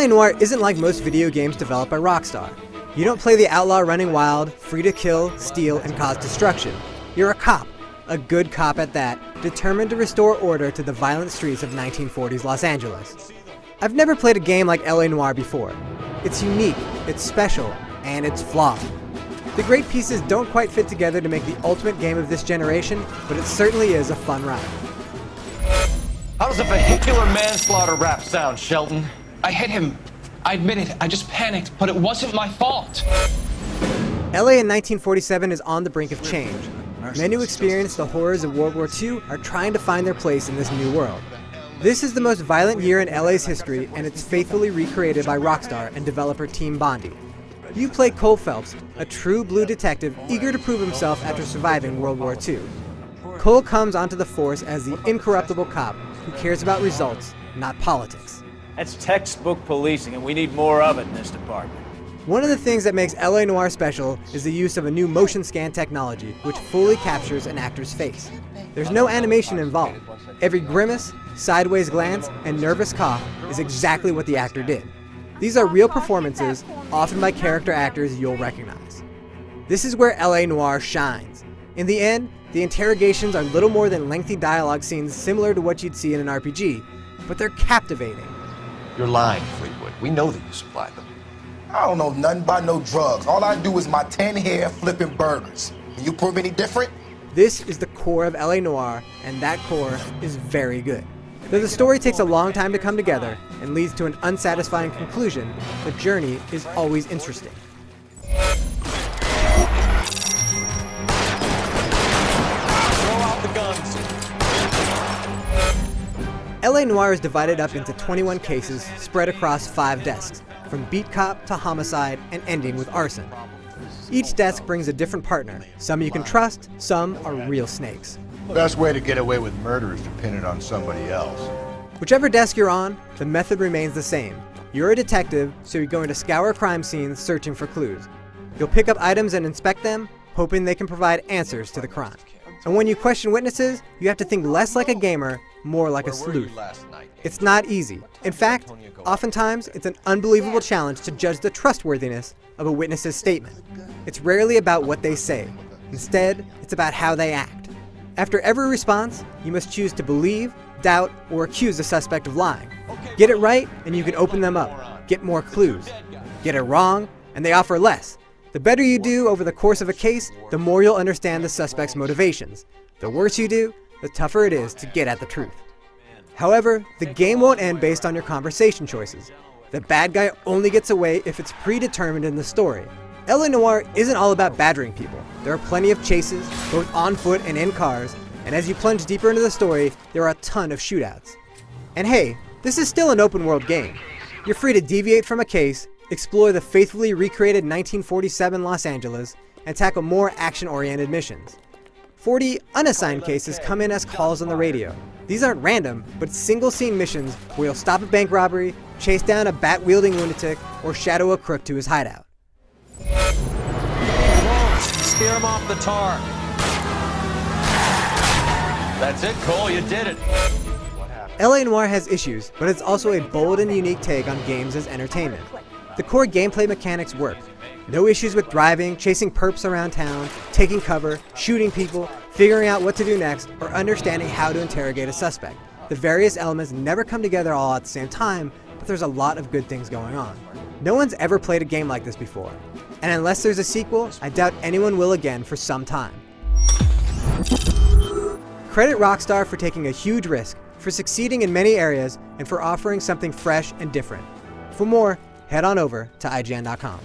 LA Noire isn't like most video games developed by Rockstar. You don't play the outlaw running wild, free to kill, steal, and cause destruction. You're a cop, a good cop at that, determined to restore order to the violent streets of 1940s Los Angeles. I've never played a game like LA Noire before. It's unique, it's special, and it's flawed. The great pieces don't quite fit together to make the ultimate game of this generation, but it certainly is a fun ride. How does a vehicular manslaughter rap sound, Shelton? I hit him. I admit it. I just panicked, but it wasn't my fault. LA in 1947 is on the brink of change. Men who experienced the horrors of World War II are trying to find their place in this new world. This is the most violent year in LA's history, and it's faithfully recreated by Rockstar and developer Team Bondi. You play Cole Phelps, a true blue detective eager to prove himself after surviving World War II. Cole comes onto the force as the incorruptible cop who cares about results, not politics. That's textbook policing, and we need more of it in this department. One of the things that makes LA Noire special is the use of a new motion scan technology which fully captures an actor's face. There's no animation involved. Every grimace, sideways glance, and nervous cough is exactly what the actor did. These are real performances, often by character actors you'll recognize. This is where LA Noire shines. In the end, the interrogations are little more than lengthy dialogue scenes similar to what you'd see in an RPG, but they're captivating. You're lying, Fleetwood. We know that you supplied them. I don't know nothing about no drugs. All I do is my 10 hair flipping burgers. Can you prove any different? This is the core of LA Noire, and that core is very good. Though the story takes a long time to come together and leads to an unsatisfying conclusion, the journey is always interesting. Throw out the guns. LA Noire is divided up into 21 cases spread across 5 desks, from beat cop to homicide and ending with arson. Each desk brings a different partner. Some you can trust, some are real snakes. Best way to get away with murder is to pin it on somebody else. Whichever desk you're on, the method remains the same. You're a detective, so you're going to scour crime scenes searching for clues. You'll pick up items and inspect them, hoping they can provide answers to the crime. And when you question witnesses, you have to think less like a gamer, more like a sleuth. It's not easy. In fact, oftentimes it's an unbelievable challenge to judge the trustworthiness of a witness's statement. It's rarely about what they say. Instead, it's about how they act. After every response, you must choose to believe, doubt, or accuse the suspect of lying. Get it right, and you can open them up, get more clues. Get it wrong, and they offer less. The better you do over the course of a case, the more you'll understand the suspect's motivations. The worse you do, the tougher it is to get at the truth. However, the game won't end based on your conversation choices. The bad guy only gets away if it's predetermined in the story. LA Noire isn't all about badgering people. There are plenty of chases, both on foot and in cars, and as you plunge deeper into the story, there are a ton of shootouts. And hey, this is still an open world game. You're free to deviate from a case, explore the faithfully recreated 1947 Los Angeles, and tackle more action-oriented missions. 40 unassigned cases come in as calls on the radio. These aren't random, but single-scene missions where you'll stop a bank robbery, chase down a bat-wielding lunatic, or shadow a crook to his hideout. Steer him off the tar. That's it, Cole. You did it. LA Noire has issues, but it's also a bold and unique take on games as entertainment. The core gameplay mechanics work. No issues with driving, chasing perps around town, taking cover, shooting people, figuring out what to do next, or understanding how to interrogate a suspect. The various elements never come together all at the same time, but there's a lot of good things going on. No one's ever played a game like this before, and unless there's a sequel, I doubt anyone will again for some time. Credit Rockstar for taking a huge risk, for succeeding in many areas, and for offering something fresh and different. For more, head on over to IGN.com.